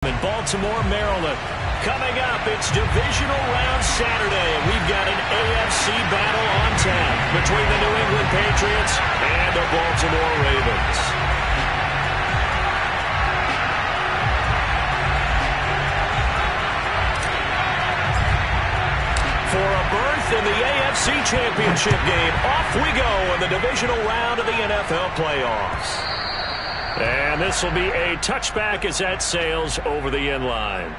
In Baltimore, Maryland. Coming up, it's Divisional Round Saturday. We've got an AFC battle on tap between the New England Patriots and the Baltimore Ravens. For a berth in the AFC Championship game, off we go in the Divisional Round of the NFL playoffs. And this will be a touchback as that sails over the end line.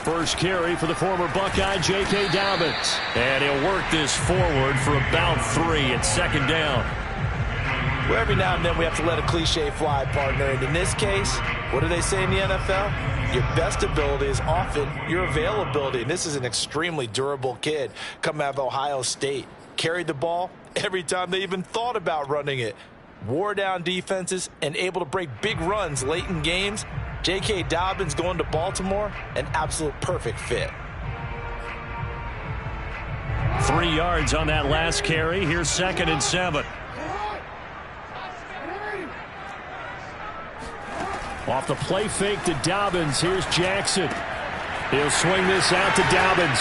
First carry for the former Buckeye, J.K. Dobbins. And he'll work this forward for about 3 at second down. Well, every now and then we have to let a cliche fly, partner. And in this case, what do they say in the NFL? Your best ability is often your availability. And this is an extremely durable kid coming out of Ohio State. Carried the ball every time they even thought about running it. Wore down defenses and able to break big runs late in games. J.K. Dobbins going to Baltimore, an absolute perfect fit. 3 yards on that last carry. Here's 2nd and 7. Off the play fake to Dobbins. Here's Jackson. He'll swing this out to Dobbins.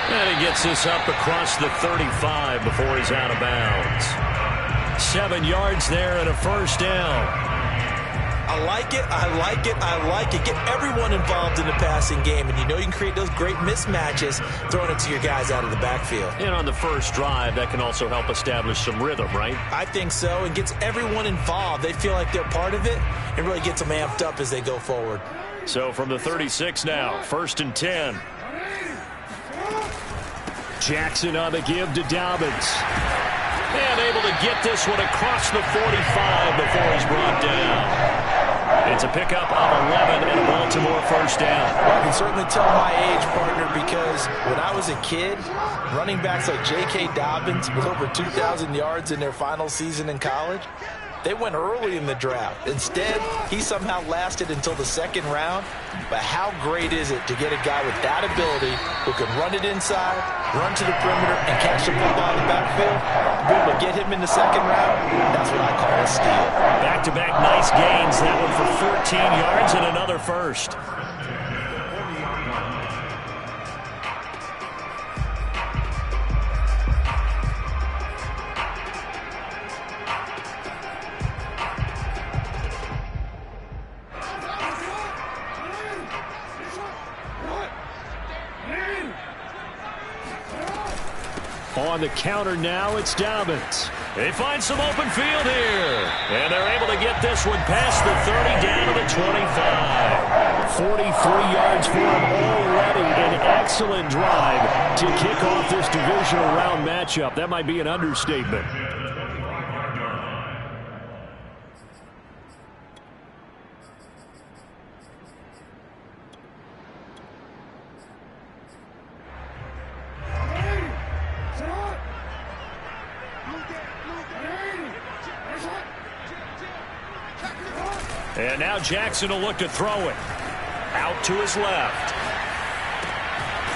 And he gets this up across the 35 before he's out of bounds. 7 yards there and a first down. I like it, I like it, I like it. Get everyone involved in the passing game, and you know you can create those great mismatches throwing it to your guys out of the backfield. And on the first drive, that can also help establish some rhythm, right? I think so. It gets everyone involved. They feel like they're part of it and really gets them amped up as they go forward. So from the 36 now, 1st and 10. Jackson on the give to Dobbins. And able to get this one across the 45 before he's brought down. It's a pickup of 11 and a Baltimore first down. Well, I can certainly tell my age, partner, because when I was a kid, running backs like J.K. Dobbins with over 2,000 yards in their final season in college, they went early in the draft. Instead, he somehow lasted until the 2nd round. But how great is it to get a guy with that ability who can run it inside, run to the perimeter, and catch the football in the backfield? To be able to get him in the 2nd round, that's what I call a steal. Back-to-back nice gains. That one for 14 yards and another first. On the counter now, it's Dobbins. They find some open field here. And they're able to get this one past the 30 down to the 25. 43 yards for him already. An excellent drive to kick off this divisional round matchup. That might be an understatement. And now Jackson will look to throw it. Out to his left.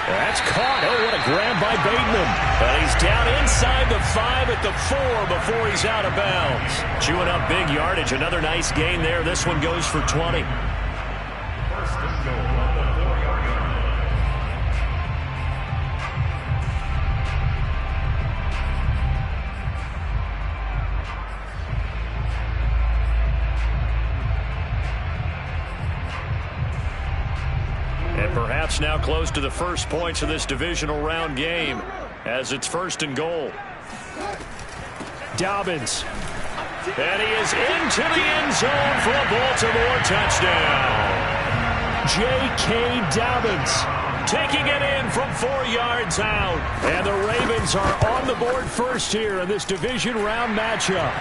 That's caught. Oh, what a grab by Bateman. But he's down inside the 5 at the 4 before he's out of bounds. Chewing up big yardage. Another nice gain there. This one goes for 20. Perhaps now close to the first points of this divisional round game as it's 1st and goal. Dobbins. And he is into the end zone for a Baltimore touchdown. J.K. Dobbins taking it in from 4 yards out. And the Ravens are on the board first here in this division round matchup.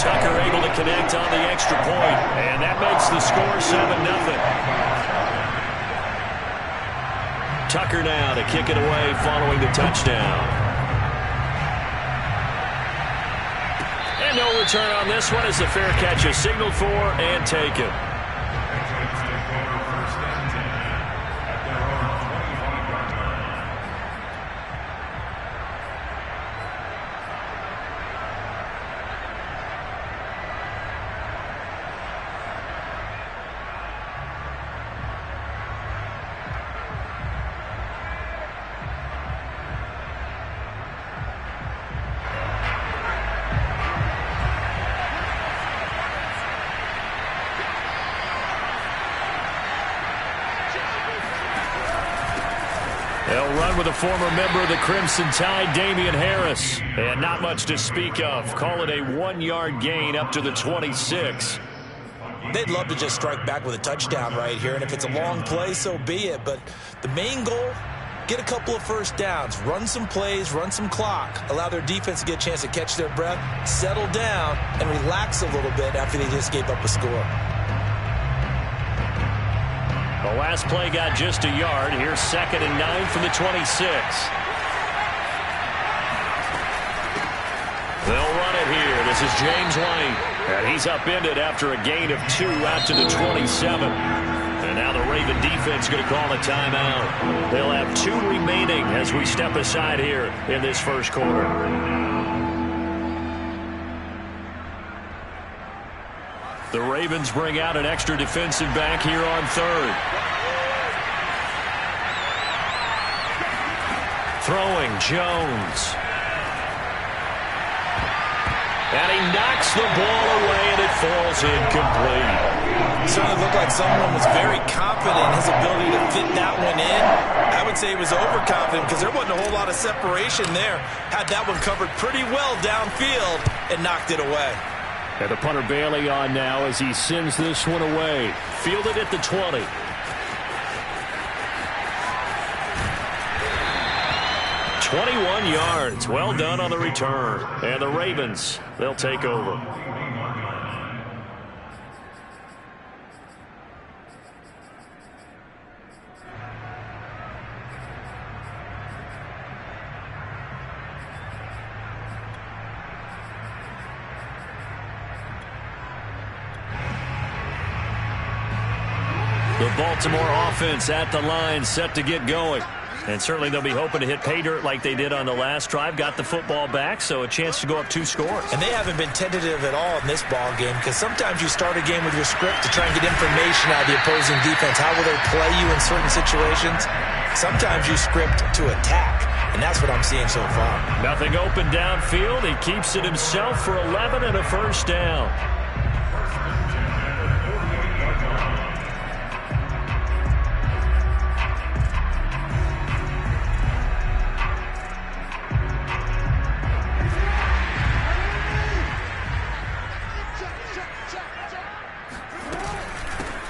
Tucker able to connect on the extra point, and that makes the score 7-0. Tucker now to kick it away following the touchdown. And no return on this one as the fair catch is signaled for and taken. They'll run with a former member of the Crimson Tide, Damian Harris. And not much to speak of. Call it a 1-yard gain up to the 26. They'd love to just strike back with a touchdown right here. And if it's a long play, so be it. But the main goal, get a couple of first downs. Run some plays, run some clock. Allow their defense to get a chance to catch their breath, settle down, and relax a little bit after they just gave up a score. The last play got just a yard. Here's 2nd and 9 from the 26. They'll run it here. This is James White. And he's upended after a gain of 2 out to the 27. And now the Raven defense going to call a timeout. They'll have 2 remaining as we step aside here in this first quarter. The Ravens bring out an extra defensive back here on 3rd. Throwing Jones. And he knocks the ball away, and it falls incomplete. Certainly looked like someone was very confident in his ability to fit that one in. I would say he was overconfident because there wasn't a whole lot of separation there. Had that one covered pretty well downfield and knocked it away. And the punter Bailey on now as he sends this one away. Fielded at the 20. "21 yards. Well done on the return. And the Ravens, they'll take over. The Baltimore offense at the line, set to get going. And certainly they'll be hoping to hit pay dirt like they did on the last drive. Got the football back, so a chance to go up 2 scores. And they haven't been tentative at all in this ball game because sometimes you start a game with your script to try and get information out of the opposing defense. How will they play you in certain situations? Sometimes you script to attack, and that's what I'm seeing so far. Nothing open downfield. He keeps it himself for 11 and a first down.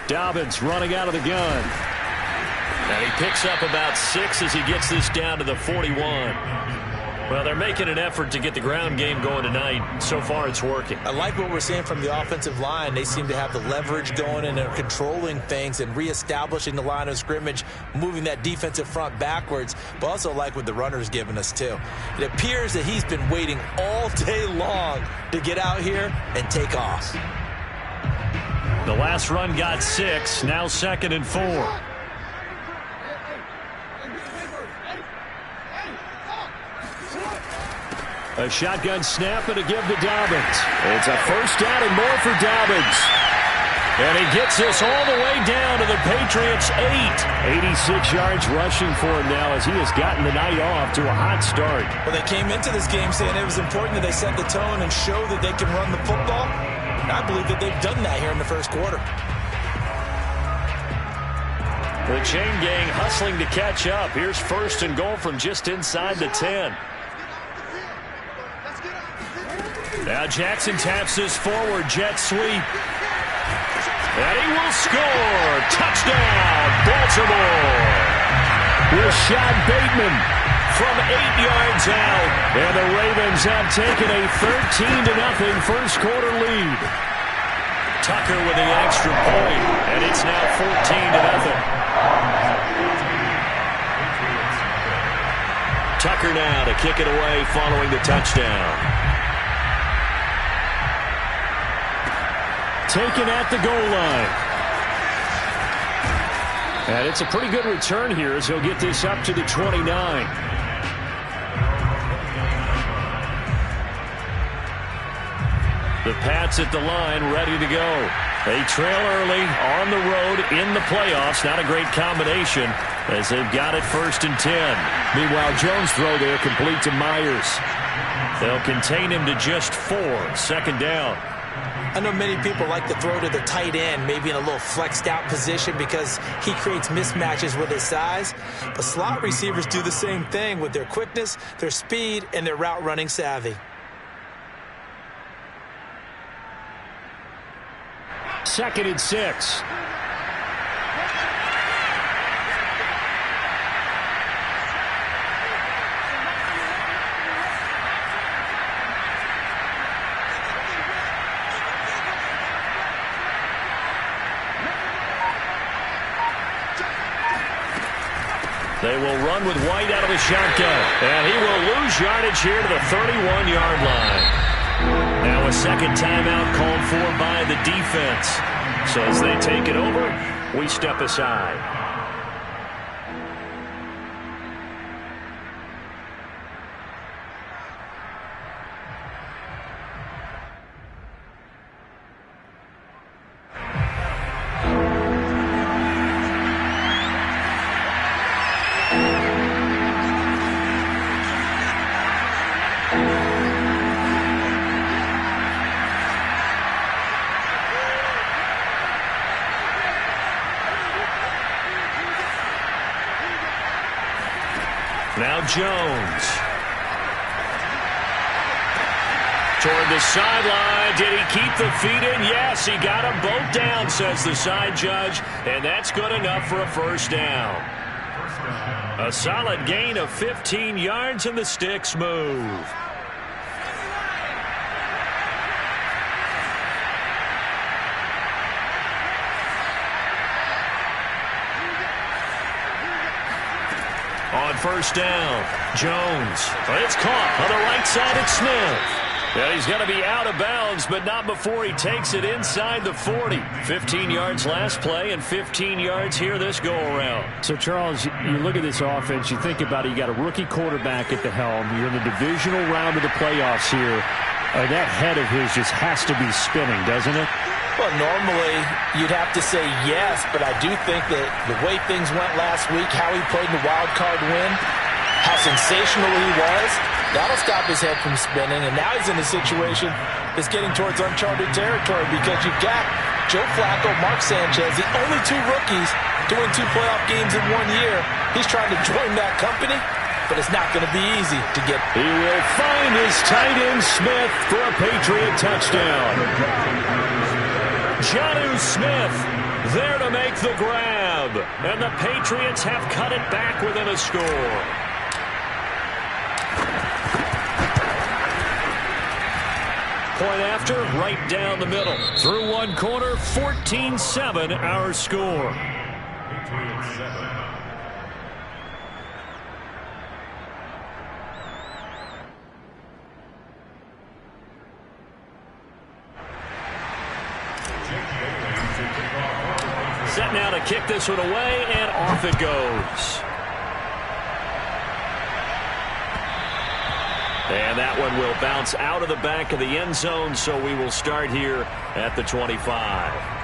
Dobbins running out of the gun. And he picks up about 6 as he gets this down to the 41. Well, they're making an effort to get the ground game going tonight. So far, it's working. I like what we're seeing from the offensive line. They seem to have the leverage going and they're controlling things and reestablishing the line of scrimmage, moving that defensive front backwards, but also like what the runner's giving us, too. It appears that he's been waiting all day long to get out here and take off. The last run got 6, now 2nd and 4. A shotgun snap and a give to Dobbins. It's a first down and more for Dobbins. And he gets this all the way down to the Patriots' 8. 86 yards rushing for him now as he has gotten the night off to a hot start. Well, they came into this game saying it was important that they set the tone and show that they can run the football. I believe that they've done that here in the first quarter. The chain gang hustling to catch up. Here's 1st and goal from just inside the 10. Now Jackson taps this forward, jet sweep. And he will score. Touchdown, Baltimore. Rashad Bateman from 8 yards out. And the Ravens have taken a 13-0 first quarter lead. Tucker with the extra point, and it's now 14-0. Tucker now to kick it away following the touchdown. Taken at the goal line. And it's a pretty good return here as he'll get this up to the 29. The Pats at the line, ready to go. They trail early on the road in the playoffs. Not a great combination as they've got it 1st and 10. Meanwhile, Jones' throw there complete to Myers. They'll contain him to just 4. 2nd down. I know many people like to throw to the tight end, maybe in a little flexed out position because he creates mismatches with his size. But slot receivers do the same thing with their quickness, their speed, and their route running savvy. 2nd and 6. They will run with White out of the shotgun. And he will lose yardage here to the 31-yard line. Now a 2nd timeout called for by the defense. So as they take it over, we step aside. Now Jones. Toward the sideline. Did he keep the feet in? Yes, he got them both down, says the side judge. And that's good enough for a 1st down. A solid gain of 15 yards and the sticks move. On 1st down, Jones. It's caught on the right side at Smith. Yeah, he's going to be out of bounds, but not before he takes it inside the 40. 15 yards last play and 15 yards here this go-around. So, Charles, you look at this offense, you think about it, you got a rookie quarterback at the helm. You're in the divisional round of the playoffs here. That head of his just has to be spinning, doesn't it? Well, normally you'd have to say yes, but I do think that the way things went last week, how he played in the wild card win, how sensational he was, that'll stop his head from spinning. And now he's in a situation that's getting towards uncharted territory because you've got Joe Flacco, Mark Sanchez, the only 2 rookies doing 2 playoff games in 1 year. He's trying to join that company, but it's not going to be easy to get. He will find his tight end Smith for a Patriot touchdown. Jonnu Smith there to make the grab. And the Patriots have cut it back within a score. Point after, right down the middle. Through one corner, 14-7 our score. Set now to kick this one away, and off it goes. And that one will bounce out of the back of the end zone, so we will start here at the 25.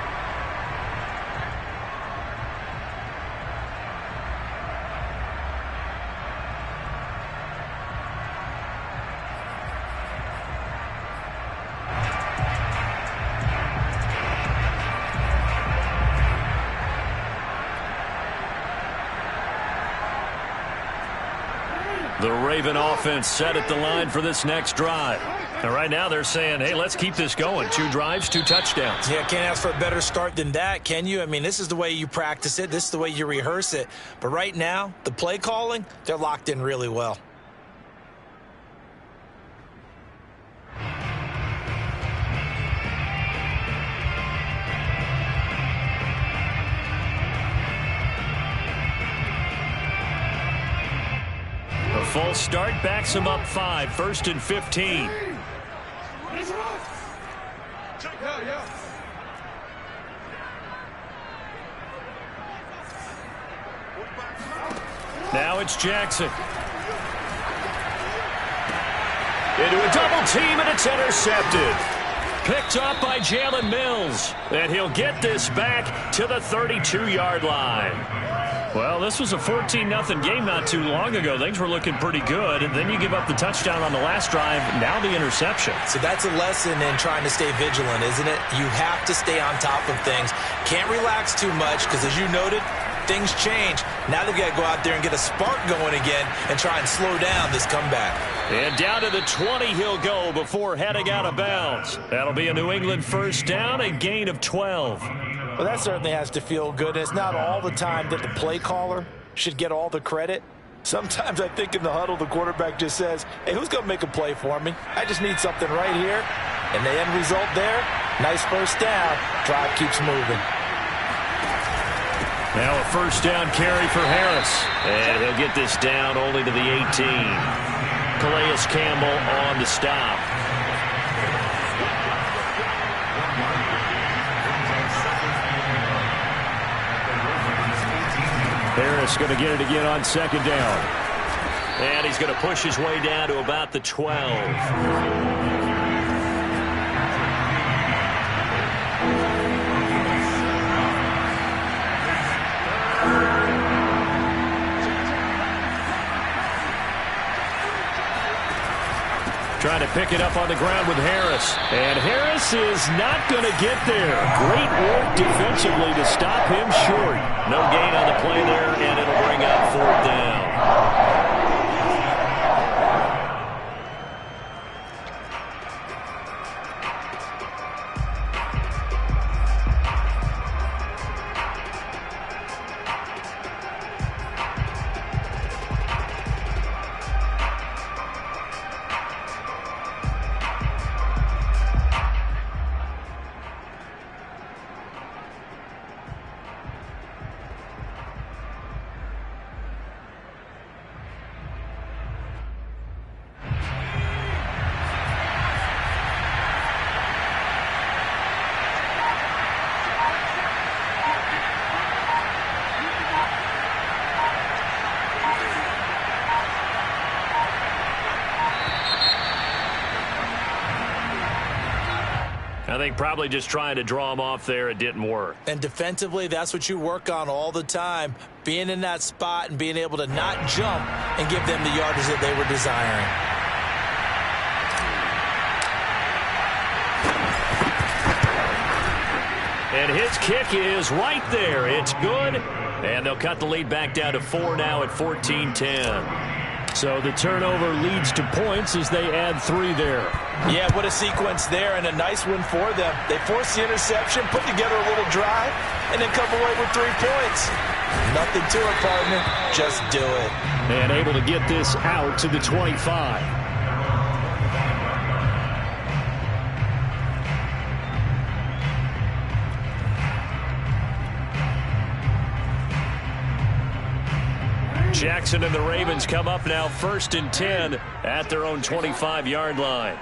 The Raven offense set at the line for this next drive. And right now they're saying, hey, let's keep this going. 2 drives, 2 touchdowns. Yeah, can't ask for a better start than that, can you? I mean, this is the way you practice it. This is the way you rehearse it. But right now, the play calling, they're locked in really well. false start backs him up 5, 1st and 15. Now it's Jackson. Into a double team, and it's intercepted. Picked up by Jalen Mills. And he'll get this back to the 32-yard line. Well, this was a 14-0 game not too long ago. Things were looking pretty good, and then you give up the touchdown on the last drive, now the interception. So that's a lesson in trying to stay vigilant, isn't it? You have to stay on top of things. Can't relax too much because, as you noted, things change. Now they've got to go out there and get a spark going again and try and slow down this comeback. And down to the 20 he'll go before heading out of bounds. That'll be a New England first down, a gain of 12. Well, that certainly has to feel good. It's not all the time that the play caller should get all the credit. Sometimes I think in the huddle, the quarterback just says, hey, who's going to make a play for me? I just need something right here. And the end result there, nice first down. Drive keeps moving. Now a first down carry for Harris. And he'll get this down only to the 18. Calais Campbell on the stop. Harris going to get it again on second down. And he's going to push his way down to about the 12. Trying to pick it up on the ground with Harris. And Harris is not going to get there. Great work defensively to stop him short. No gain on the play there, and it'll bring up 4th down. I think probably just trying to draw him off there, it didn't work. And defensively, that's what you work on all the time. Being in that spot and being able to not jump and give them the yardage that they were desiring. And his kick is right there. It's good. And they'll cut the lead back down to 4 now at 14-10. So the turnover leads to points as they add 3 there. Yeah, what a sequence there, and a nice one for them. They force the interception, put together a little drive, and then come away with 3 points. Nothing to it, partner. Just do it. And able to get this out to the 25. Jackson and the Ravens come up now 1st and 10 at their own 25-yard line.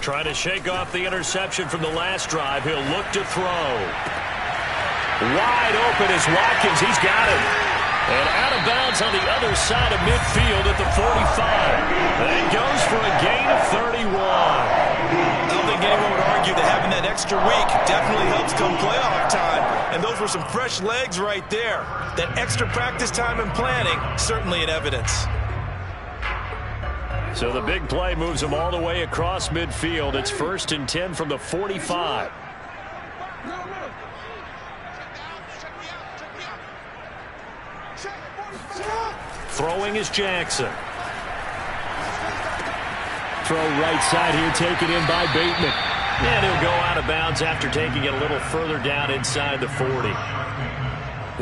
Trying to shake off the interception from the last drive. He'll look to throw. Wide open is Watkins. He's got it. And out of bounds on the other side of midfield at the 45. That goes for a gain of 31. I don't think anyone would argue that having that extra week definitely helps come playoff time. And those were some fresh legs right there. That extra practice time and planning, certainly in evidence. So the big play moves them all the way across midfield. It's 1st and 10 from the 45. Throwing is Jackson. Throw right side here, taken in by Bateman. And he'll go out of bounds after taking it a little further down inside the 40.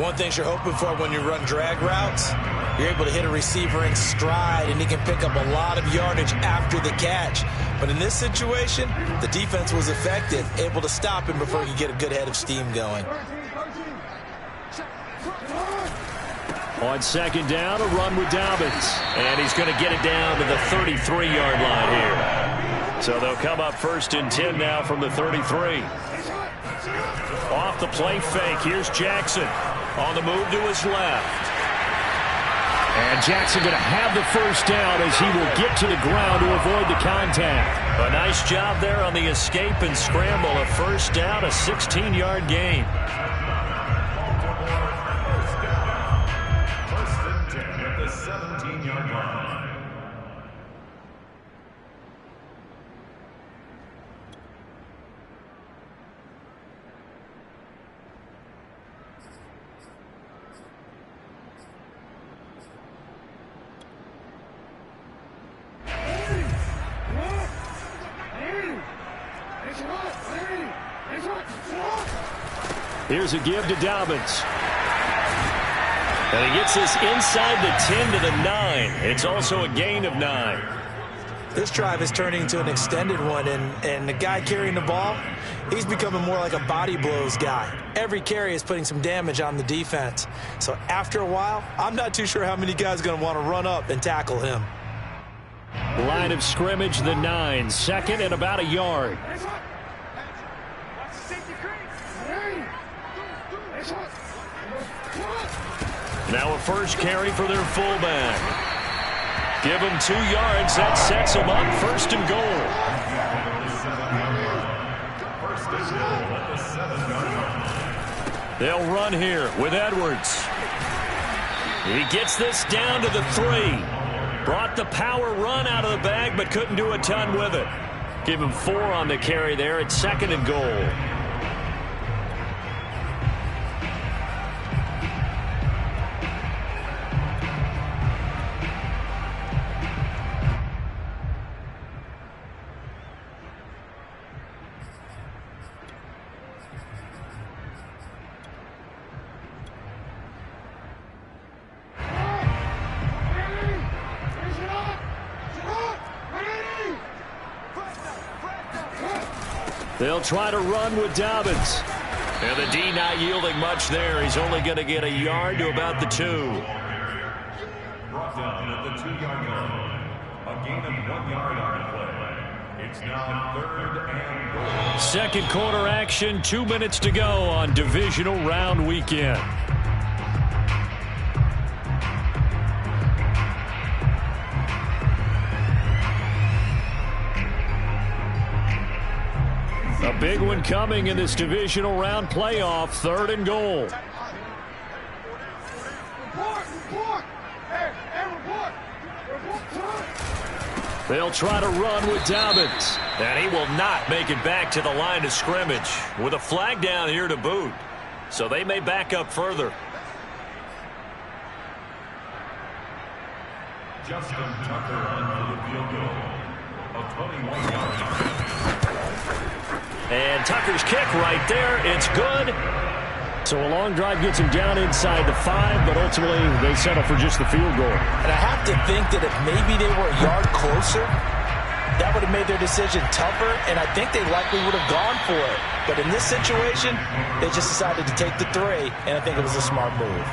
One thing you're hoping for when you run drag routes, You're able to hit a receiver in stride, and he can pick up a lot of yardage after the catch. But in this situation, the defense was effective, able to stop him before he could get a good head of steam going. On second down, a run with Dobbins. And he's going to get it down to the 33-yard line here. So they'll come up 1st and 10 now from the 33. Off the play fake, here's Jackson. On the move to his left. And Jackson going to have the first down as he will get to the ground to avoid the contact. A nice job there on the escape and scramble. A first down, a 16-yard gain. Here's a give to Dobbins. And he gets this inside the 10 to the 9. It's also a gain of 9. This drive is turning into an extended one, and the guy carrying the ball, he's becoming more like a body blows guy. Every carry is putting some damage on the defense. So after a while, I'm not too sure how many guys are going to want to run up and tackle him. Line of scrimmage, the 9. Second and about a yard. Now a first carry for their fullback. Give him 2 yards. That sets him up 1st and goal. They'll run here with Edwards. He gets this down to the 3. Brought the power run out of the bag, but couldn't do a ton with it. Give him 4 on the carry there at 2nd and goal. They'll try to run with Dobbins. And the D not yielding much there. He's only going to get a yard to about the 2. Brought down at the 2-yard line. A gain of 1 yard on the play. It's now 3rd and goal. Second quarter action, 2 minutes to go on divisional round weekend. A big one coming in this divisional round playoff, 3rd and goal. They'll try to run with Dobbins. And he will not make it back to the line of scrimmage with a flag down here to boot. So they may back up further. Justin Tucker on for the field goal. A 21-yard. And Tucker's kick right there. It's good. So a long drive gets him down inside the 5, but ultimately they settle for just the field goal. And I have to think that if maybe they were a yard closer, that would have made their decision tougher, and I think they likely would have gone for it. But in this situation, they just decided to take the 3, and I think it was a smart move.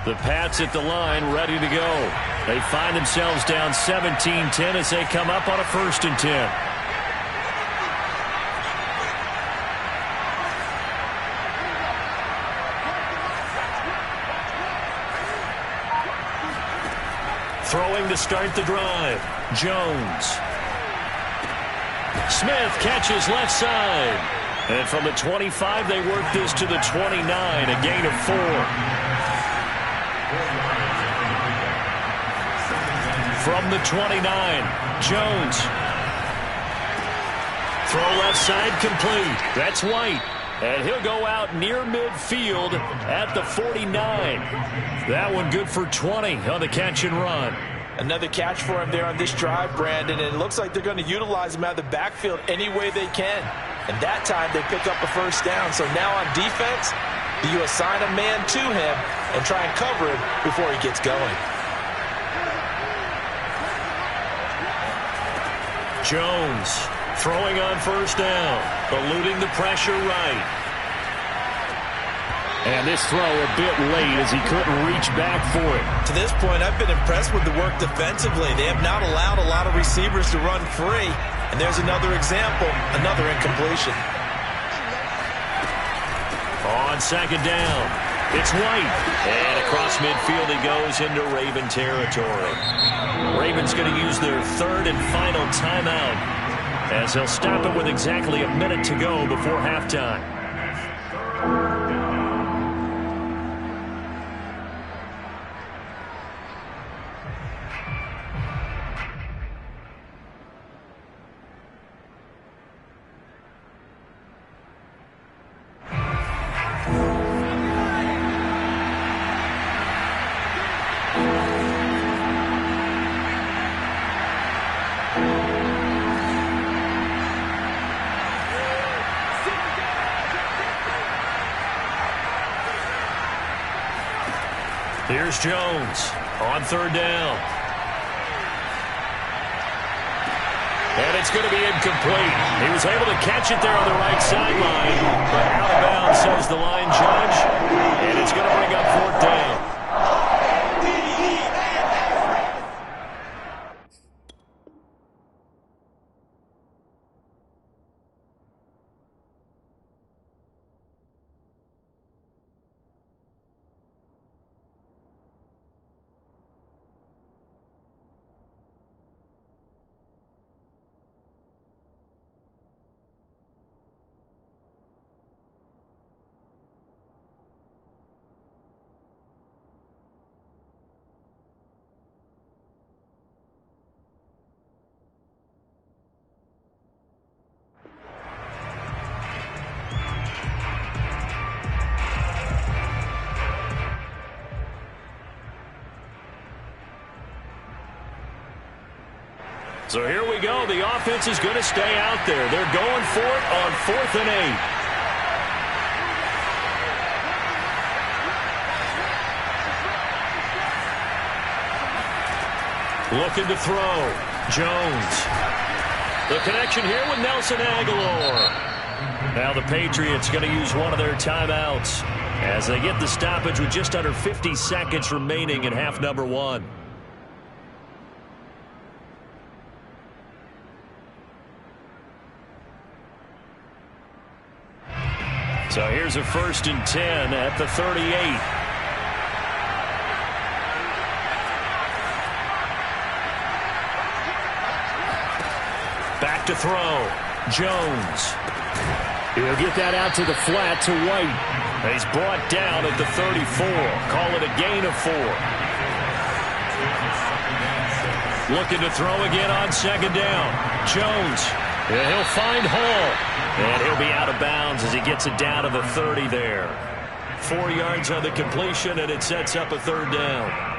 The Pats at the line, ready to go. They find themselves down 17-10 as they come up on a 1st and 10. Throwing to start the drive. Jones. Smith catches left side. And from the 25, they work this to the 29, a gain of 4. from the 29. Jones. Throw left side complete. That's White. And he'll go out near midfield at the 49. That one good for 20 on the catch and run. Another catch for him there on this drive, Brandon, and it looks like they're going to utilize him out of the backfield any way they can. And that time they pick up a first down. So now on defense, do you assign a man to him and try and cover him before he gets going? Jones throwing on first down, eluding the pressure right. And this throw a bit late as he couldn't reach back for it. To this point, I've been impressed with the work defensively. They have not allowed a lot of receivers to run free. And there's another example, another incompletion. On second down, it's White. And across midfield he goes into Raven territory. Ravens going to use their third and final timeout, as they'll stop it with exactly a minute to go before halftime. Here's Jones on third down. And it's going to be incomplete. He was able to catch it there on the right sideline, but out of bounds, says the line judge. And it's going to bring up fourth down. So here we go. The offense is going to stay out there. They're going for it on 4th and 8. Looking to throw. Jones. The connection here with Nelson Aguilar. Now the Patriots going to use one of their timeouts as they get the stoppage with just under 50 seconds remaining in half number 1. So here's a 1st and 10 at the 38. Back to throw. Jones. He'll get that out to the flat to White. He's brought down at the 34. Call it a gain of 4. Looking to throw again on second down. Jones. He'll find Hall. And he'll be out of bounds as he gets it down to the 30 there. 4 yards on the completion, and it sets up a 3rd down.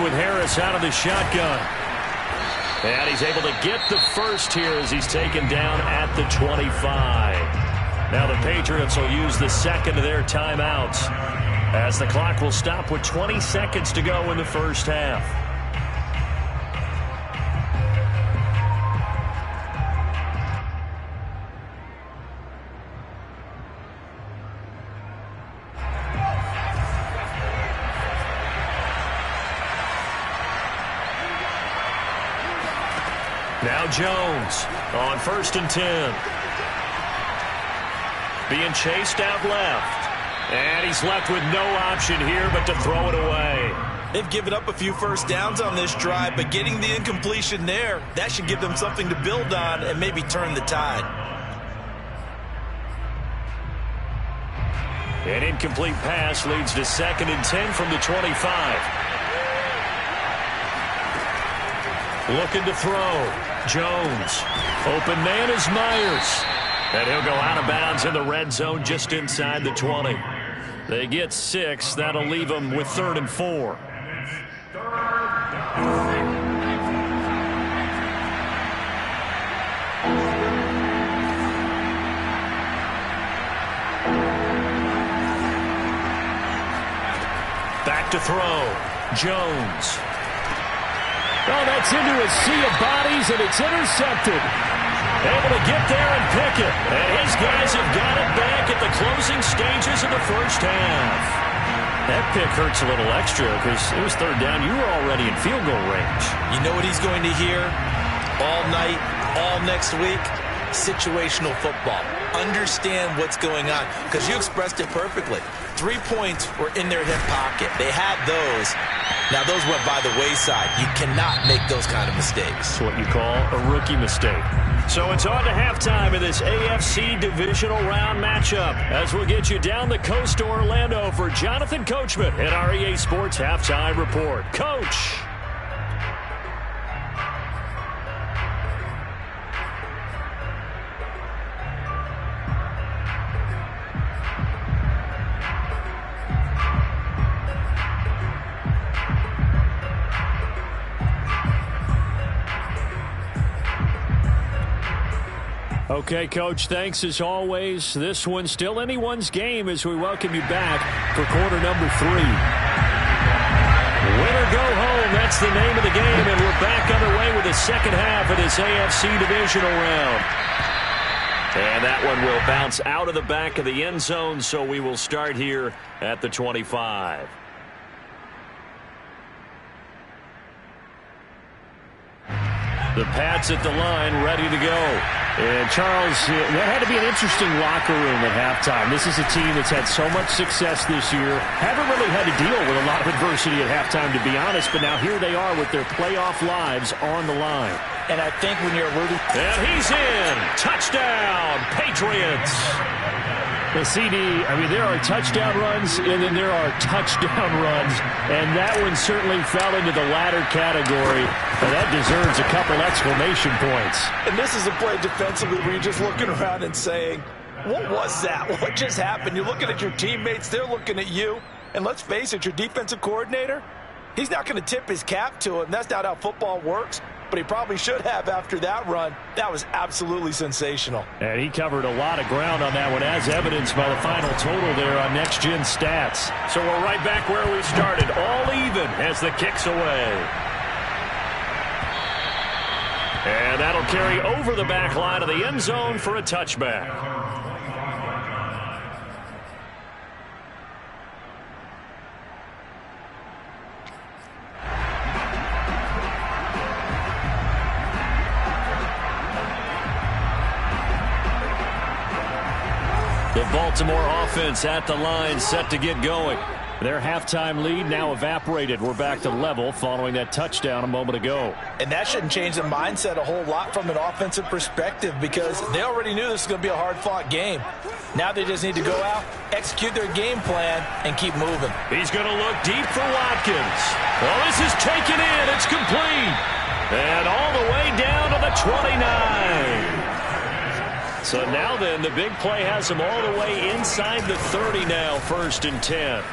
With Harris out of the shotgun. And he's able to get the first here as he's taken down at the 25. Now the Patriots will use the second of their timeouts as the clock will stop with 20 seconds to go in the first half. Now Jones on 1st and 10. Being chased out left. And he's left with no option here but to throw it away. They've given up a few first downs on this drive, but getting the incompletion there, that should give them something to build on and maybe turn the tide. An incomplete pass leads to 2nd and 10 from the 25. Looking to throw. Jones. Open man is Myers. And he'll go out of bounds in the red zone just inside the 20. They get 6. That'll leave them with 3rd and 4. Back to throw. Jones. Oh, that's into a sea of bodies, and it's intercepted. Able to get there and pick it. And his guys have got it back at the closing stages of the first half. That pick hurts a little extra because it was 3rd down. You were already in field goal range. You know what he's going to hear all night, all next week? Situational football. Understand what's going on, because you expressed it perfectly. 3 points were in their hip pocket. They had those. Now, those went by the wayside. You cannot make those kind of mistakes. It's what you call a rookie mistake. So it's on to halftime in this AFC Divisional Round matchup as we'll get you down the coast to Orlando for Jonathan Coachman at our EA Sports Halftime Report. Coach. Okay, Coach, thanks as always. This one's still anyone's game as we welcome you back for quarter number 3. Win or go home, that's the name of the game, and we're back underway with the second half of this AFC Divisional Round. And that one will bounce out of the back of the end zone, so we will start here at the 25. The Pats at the line, ready to go. And, Charles, that had to be an interesting locker room at halftime. This is a team that's had so much success this year. Haven't really had to deal with a lot of adversity at halftime, to be honest. But now here they are with their playoff lives on the line. And I think when you're rooting... And he's in. Touchdown, Patriots. The CD, I mean, there are touchdown runs, and then there are touchdown runs. And that one certainly fell into the latter category. And that deserves a couple exclamation points. And this is a play defensively where you're just looking around and saying, what was that? What just happened? You're looking at your teammates. They're looking at you. And let's face it, your defensive coordinator, he's not going to tip his cap to him. That's not how football works. But he probably should have after that run. That was absolutely sensational. And he covered a lot of ground on that one, as evidenced by the final total there on Next Gen Stats. So we're right back where we started, all even as the kick's away. And that'll carry over the back line of the end zone for a touchback. The Baltimore offense at the line, set to get going. Their halftime lead now evaporated. We're back to level following that touchdown a moment ago. And that shouldn't change the mindset a whole lot from an offensive perspective, because they already knew this was going to be a hard-fought game. Now they just need to go out, execute their game plan, and keep moving. He's going to look deep for Watkins. Well, this is taken in. It's complete. And all the way down to the 29. So now then, the big play has him all the way inside the 30 now, 1st and 10.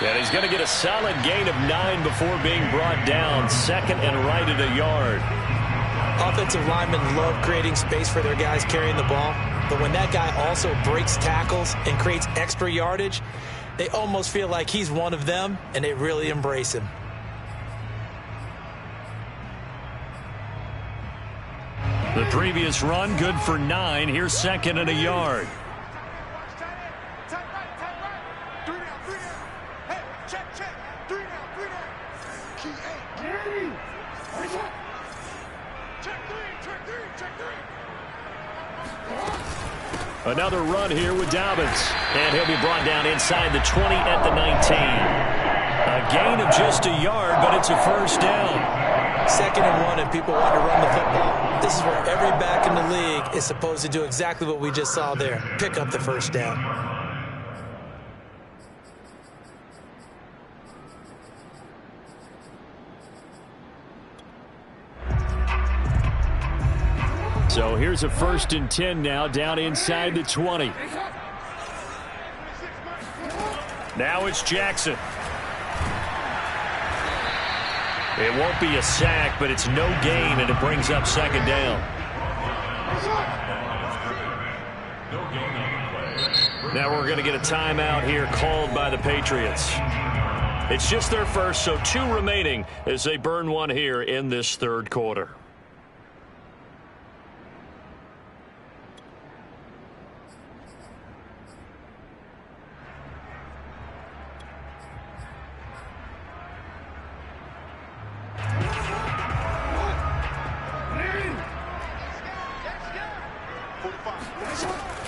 And he's going to get a solid gain of 9 before being brought down. 2nd and right at a yard. Offensive linemen love creating space for their guys carrying the ball. But when that guy also breaks tackles and creates extra yardage, they almost feel like he's one of them, and they really embrace him. The previous run, good for 9. Here's 2nd and a yard. Another run here with Dobbins. And he'll be brought down inside the 20 at the 19. A gain of just a yard, but it's a first down. 2nd and 1, and people want to run the football. This is where every back in the league is supposed to do exactly what we just saw there. Pick up the first down. So here's a 1st and 10 now, down inside the 20. Now it's Jackson. It won't be a sack, but it's no gain, and it brings up 2nd down. Now we're going to get a timeout here called by the Patriots. It's just their first, so 2 remaining as they burn one here in this 3rd quarter.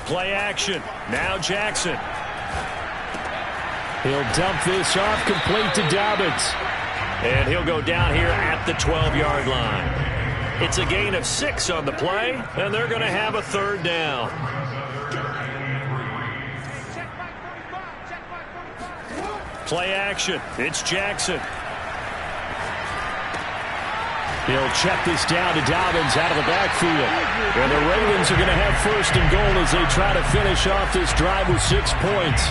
Play action. Now Jackson. He'll dump this off complete to Dobbins. And he'll go down here at the 12-yard line. It's a gain of 6 on the play, and they're going to have a 3rd down. Play action. It's Jackson. He'll check this down to Dobbins out of the backfield. And the Ravens are going to have 1st and goal as they try to finish off this drive with 6 points.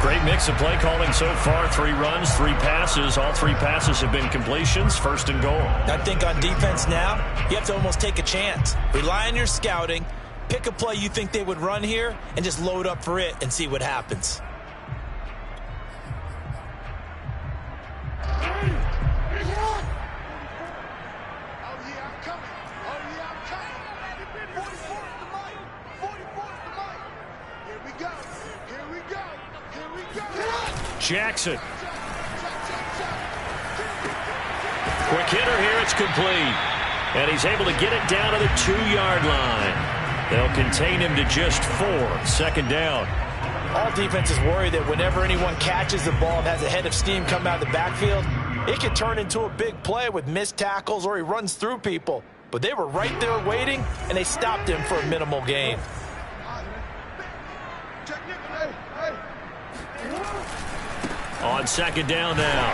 Great mix of play calling so far. 3 runs, 3 passes. All 3 passes have been completions. 1st and goal. I think on defense now, you have to almost take a chance. Rely on your scouting. Pick a play you think they would run here and just load up for it and see what happens. Jackson. Quick hitter here. It's complete. And he's able to get it down to the 2-yard line. They'll contain him to just 4. 2nd down. All defenses worry that whenever anyone catches the ball and has a head of steam come out of the backfield, it can turn into a big play with missed tackles or he runs through people. But they were right there waiting, and they stopped him for a minimal gain. On 2nd down now,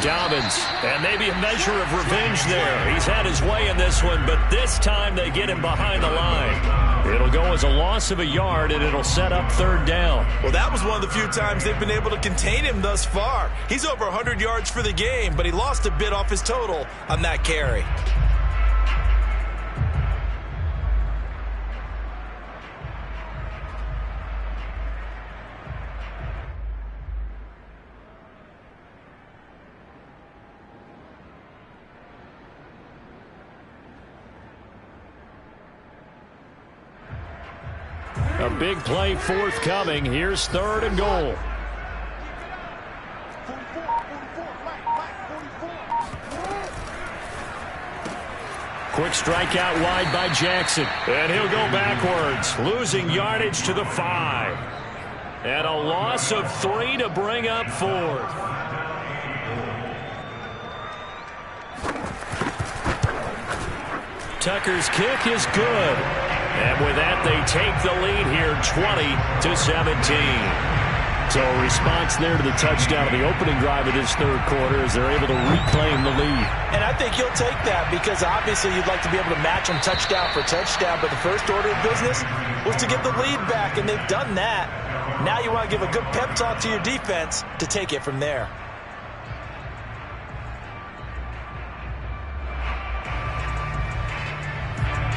Dobbins, and maybe a measure of revenge there. He's had his way in this one, but this time they get him behind the line. It'll go as a loss of a yard, and it'll set up 3rd down. Well, that was one of the few times they've been able to contain him thus far. He's over 100 yards for the game, but he lost a bit off his total on that carry. A big play forthcoming. Here's 3rd and goal. Quick strike out wide by Jackson. And he'll go backwards, losing yardage to the 5. And a loss of 3 to bring up 4th. Tucker's kick is good. And with that, they take the lead here 20-17. So a response there to the touchdown of the opening drive of this 3rd quarter as they're able to reclaim the lead. And I think you'll take that because obviously you'd like to be able to match them touchdown for touchdown, but the first order of business was to get the lead back, and they've done that. Now you want to give a good pep talk to your defense to take it from there.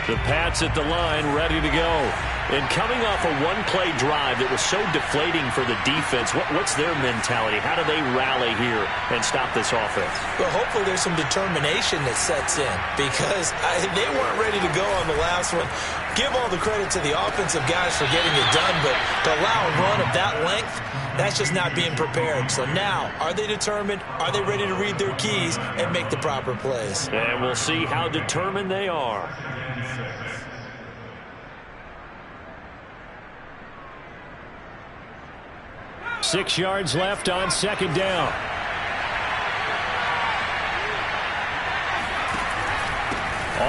The Pats at the line, ready to go. And coming off a one-play drive that was so deflating for the defense, what's their mentality? How do they rally here and stop this offense? Well, hopefully there's some determination that sets in because they weren't ready to go on the last one. Give all the credit to the offensive guys for getting it done, but to allow a run of that length, that's just not being prepared. So now, are they determined? Are they ready to read their keys and make the proper plays? And we'll see how determined they are. Six yards left on second down.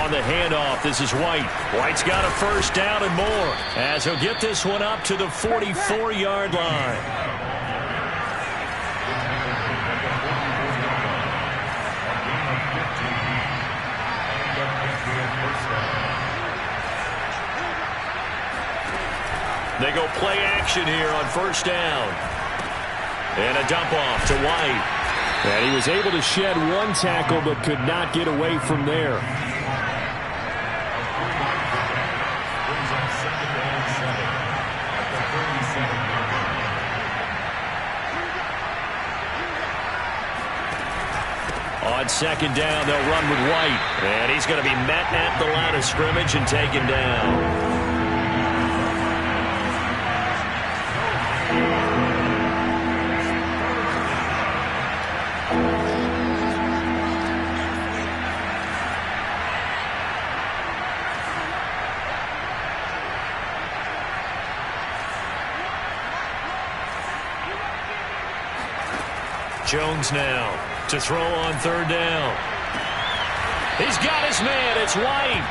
On the handoff, this is White. White's got a first down and more as he'll get this one up to the 44-yard line. They go play action here on first down. And a dump off to White. And he was able to shed one tackle but could not get away from there. On second down, they'll run with White. And he's going to be met at the line of scrimmage and taken down. Jones now to throw on third down. He's got his man. It's White.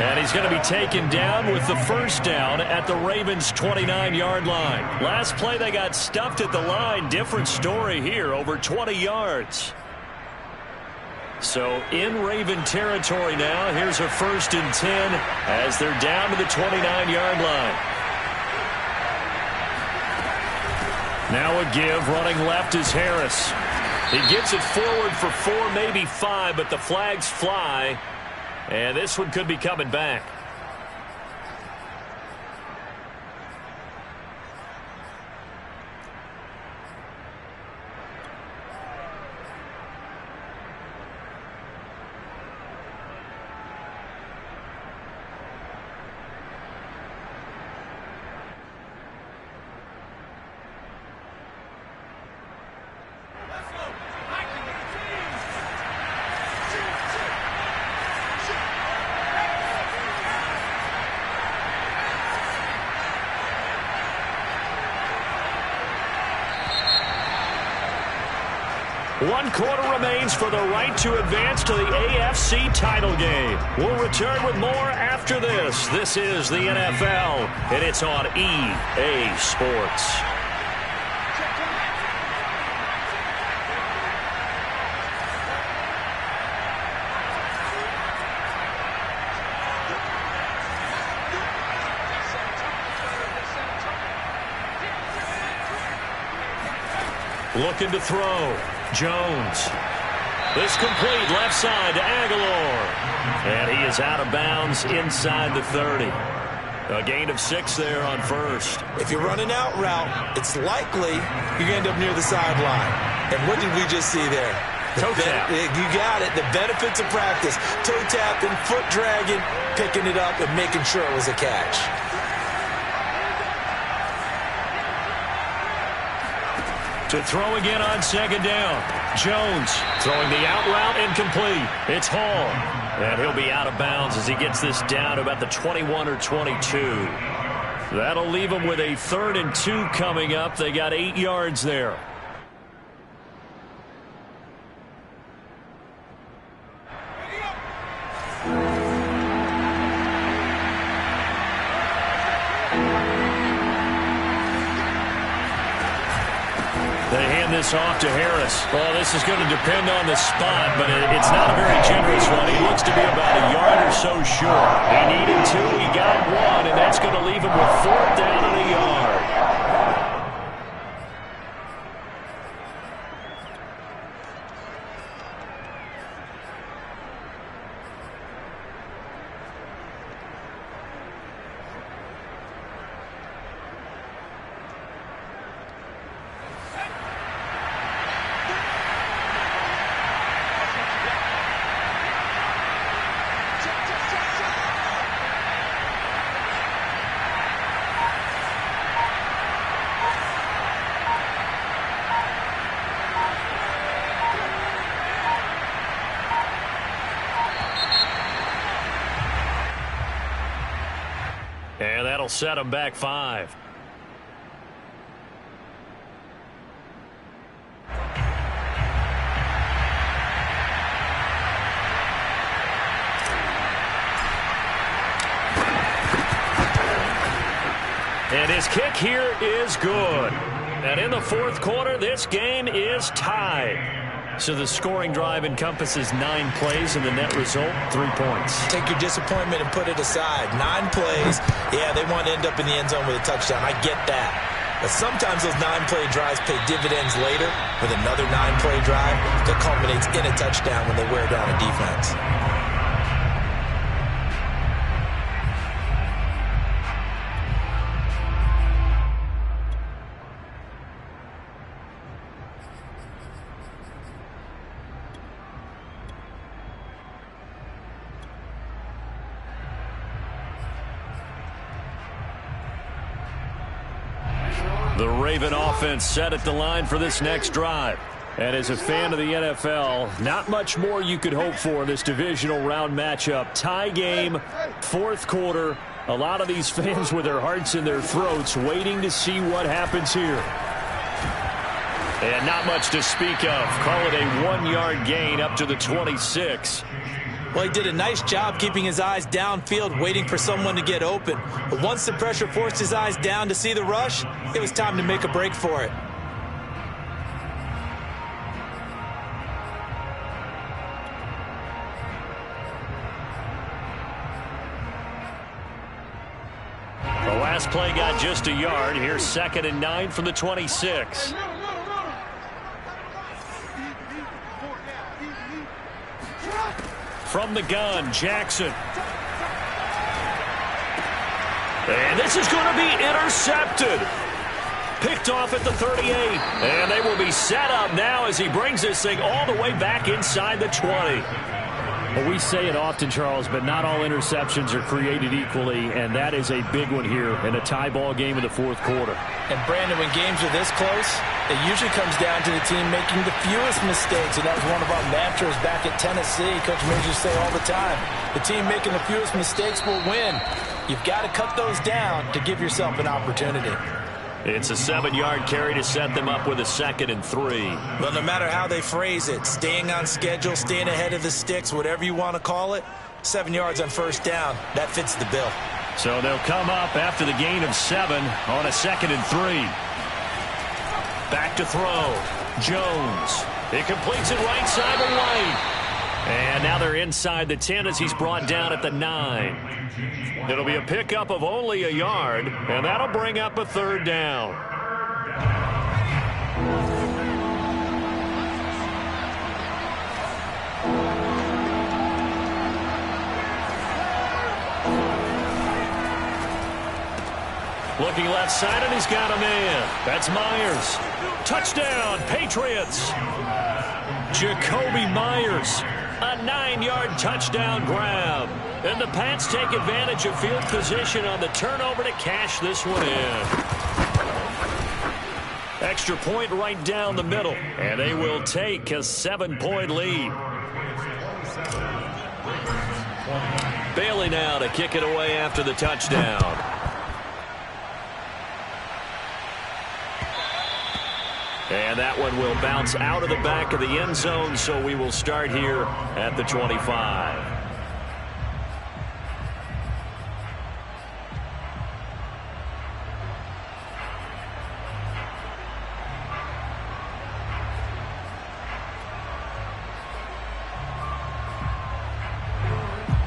And he's going to be taken down with the first down at the Ravens' 29-yard line. Last play, they got stuffed at the line. Different story here, over 20 yards. So in Raven territory now. Here's a 1st and 10 as they're down to the 29-yard line. Now a give. Running left is Harris. He gets it forward for 4, maybe 5, but the flags fly. And this one could be coming back. One quarter remains for the right to advance to the AFC title game. We'll return with more after this. This is the NFL, and it's on EA Sports. Looking to throw. Jones. This complete left side to Aguilar. And he is out of bounds inside the 30. A gain of 6 there on first. If you run an out route, it's likely you end up near the sideline. And what did we just see there? Toe tap. You got it. The benefits of practice. Toe tapping, foot dragging, picking it up, and making sure it was a catch. To throw again on second down. Jones throwing the out route incomplete. It's Hall. And he'll be out of bounds as he gets this down to about the 21 or 22. That'll leave him with a 3rd and 2 coming up. They got 8 yards there. They hand this off to Harris. Well, this is going to depend on the spot, but it's not a very generous one. He looks to be about a yard or so short. He needed 2. He got 1, and that's going to leave him with 4th down and a yard. And that'll set them back 5. And his kick here is good. And in the fourth quarter, this game is tied. So the scoring drive encompasses 9 plays, and the net result, 3 points. Take your disappointment and put it aside. 9 plays. Yeah, they want to end up in the end zone with a touchdown. I get that. But sometimes those 9-play drives pay dividends later with another 9-play drive that culminates in a touchdown when they wear down a defense. The Raven offense set at the line for this next drive. And as a fan of the NFL, not much more you could hope for in this divisional round matchup. Tie game, fourth quarter. A lot of these fans with their hearts in their throats waiting to see what happens here. And not much to speak of. Call it a 1-yard gain up to the 26. Well, he did a nice job keeping his eyes downfield, waiting for someone to get open. But once the pressure forced his eyes down to see the rush, it was time to make a break for it. The last play got just a yard. Here's 2nd and 9 from the 26. From the gun, Jackson. And this is going to be intercepted. Picked off at the 38. And they will be set up now as he brings this thing all the way back inside the 20. Well, we say it often, Charles, but not all interceptions are created equally, and that is a big one here in a tie ball game in the fourth quarter. And, Brandon, when games are this close, it usually comes down to the team making the fewest mistakes, and that was one of our mantras back at Tennessee. Coach Majors say all the time, the team making the fewest mistakes will win. You've got to cut those down to give yourself an opportunity. It's a 7-yard carry to set them up with a 2nd and 3. Well, no matter how they phrase it, staying on schedule, staying ahead of the sticks, whatever you want to call it, 7 yards on first down, that fits the bill. So they'll come up after the gain of 7 on a 2nd and 3. Back to throw. Jones. He completes it right side of the lane. And now they're inside the 10 as he's brought down at the 9. It'll be a pickup of only a yard, and that'll bring up a 3rd down. Looking left side, and he's got a man. That's Myers. Touchdown, Patriots. Jacoby Myers. A 9-yard touchdown grab. And the Pats take advantage of field position on the turnover to cash this one in. Extra point right down the middle. And they will take a 7-point lead. Bailey now to kick it away after the touchdown. And that one will bounce out of the back of the end zone, so we will start here at the 25.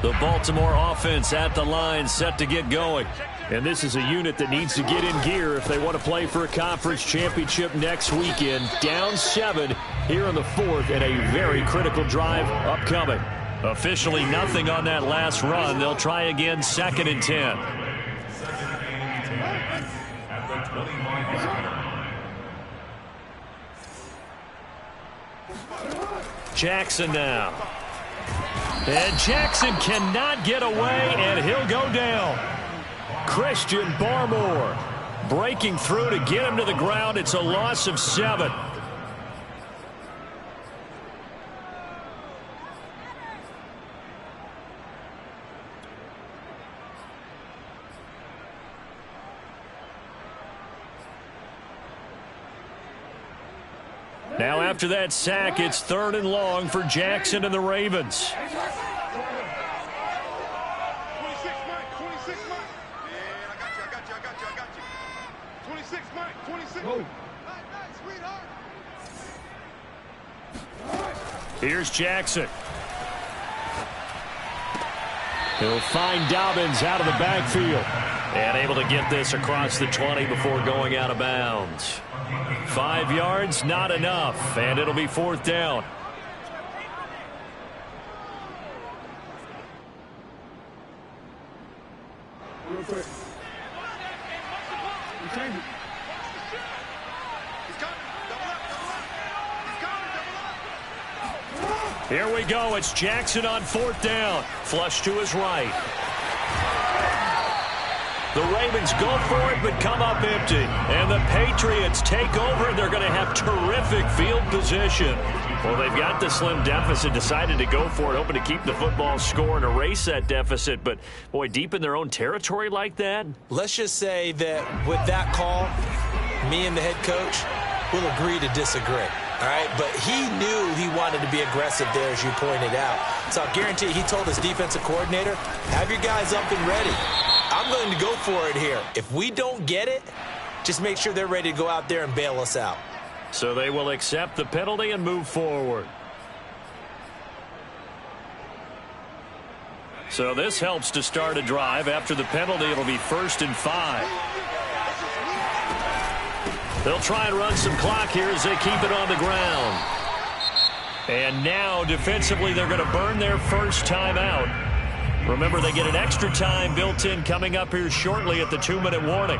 The Baltimore offense at the line, set to get going. And this is a unit that needs to get in gear if they want to play for a conference championship next weekend. Down 7 here in the 4th, and a very critical drive upcoming. Officially nothing on that last run. They'll try again 2nd and 10. Jackson now. And Jackson cannot get away, and he'll go down. Christian Barmore breaking through to get him to the ground. It's a loss of 7. Now after that sack, it's 3rd and long for Jackson and the Ravens. 26, Mike. Yeah, I got you. 26, Mike. 26. Whoa. Nice, sweetheart. Here's Jackson. He'll find Dobbins out of the backfield. And able to get this across the 20 before going out of bounds. 5 yards, not enough, and it'll be 4th down. Real quick. Here we go. It's Jackson on 4th down. Flush to his right. The Ravens go for it, but come up empty. And the Patriots take over. They're going to have terrific field position. Well, they've got the slim deficit, decided to go for it, hoping to keep the football score and erase that deficit. But, boy, deep in their own territory like that? Let's just say that with that call, me and the head coach will agree to disagree. All right, but he knew he wanted to be aggressive there, as you pointed out. So I guarantee he told his defensive coordinator, have your guys up and ready. I'm going to go for it here. If we don't get it, just make sure they're ready to go out there and bail us out. So they will accept the penalty and move forward. So this helps to start a drive. After the penalty, it'll be 1st and 5. They'll try and run some clock here as they keep it on the ground. And now, defensively, they're going to burn their first timeout. Remember, they get an extra time built in coming up here shortly at the 2-minute warning.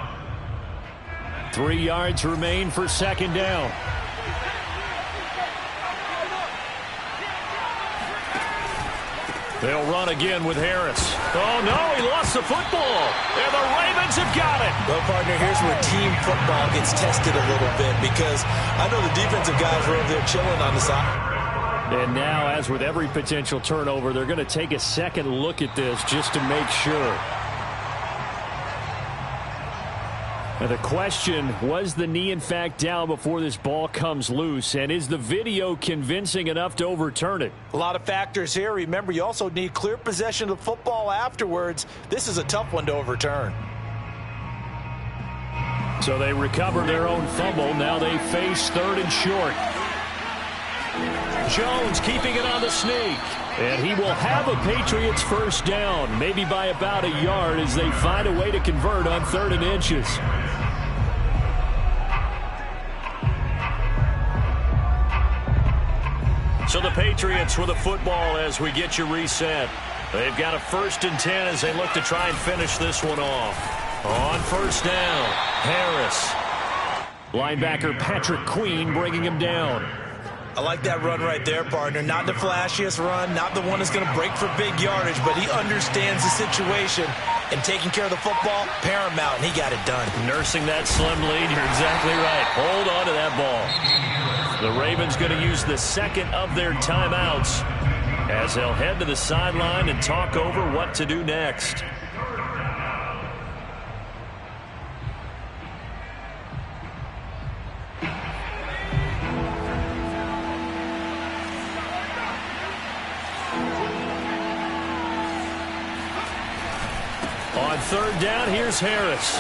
3 yards remain for 2nd down. They'll run again with Harris. Oh, no, he lost the football. And the Ravens have got it. Well, partner, here's where team football gets tested a little bit because I know the defensive guys were over there chilling on the side. And now, as with every potential turnover, they're going to take a second look at this just to make sure. Now the question, was the knee in fact down before this ball comes loose? And is the video convincing enough to overturn it? A lot of factors here. Remember, you also need clear possession of the football afterwards. This is a tough one to overturn. So they recover their own fumble. Now they face 3rd and short. Jones keeping it on the sneak. And he will have a Patriots first down, maybe by about a yard as they find a way to convert on 3rd and inches. So the Patriots with a football as we get you reset. They've got a 1st and 10 as they look to try and finish this one off. On 1st down, Harris. Linebacker Patrick Queen bringing him down. I like that run right there, partner. Not the flashiest run, not the one that's going to break for big yardage, but he understands the situation, and taking care of the football, paramount, and he got it done. Nursing that slim lead, you're exactly right. Hold on to that ball. The Ravens going to use the 2nd of their timeouts as they'll head to the sideline and talk over what to do next. On 3rd down, here's Harris.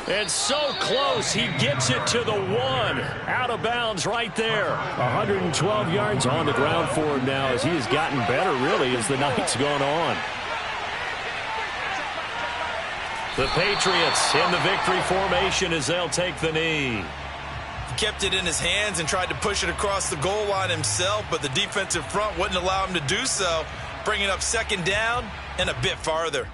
And so close, he gets it to the 1. Out of bounds right there. 112 yards on the ground for him now as he has gotten better, really, as the night's gone on. The Patriots in the victory formation as they'll take the knee. He kept it in his hands and tried to push it across the goal line himself, but the defensive front wouldn't allow him to do so, bringing up 2nd down and a bit farther.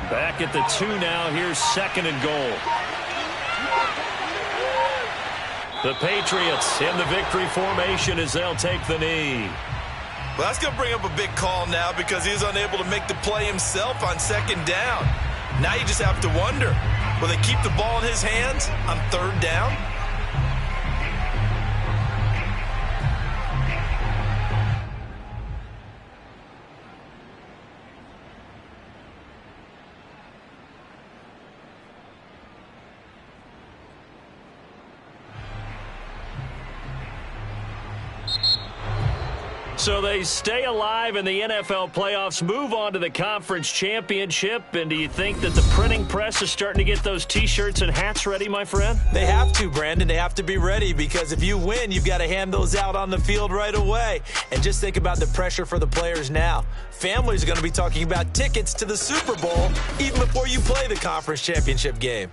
Back at the 2 now. Here's 2nd and goal. The Patriots in the victory formation as they'll take the knee. Well, that's going to bring up a big call now because he was unable to make the play himself on second down. Now you just have to wonder, will they keep the ball in his hands on third down? So they stay alive in the NFL playoffs, move on to the conference championship. And do you think that the printing press is starting to get those T-shirts and hats ready, my friend? They have to, Brandon. They have to be ready because if you win, you've got to hand those out on the field right away. And just think about the pressure for the players now. Families are going to be talking about tickets to the Super Bowl even before you play the conference championship game.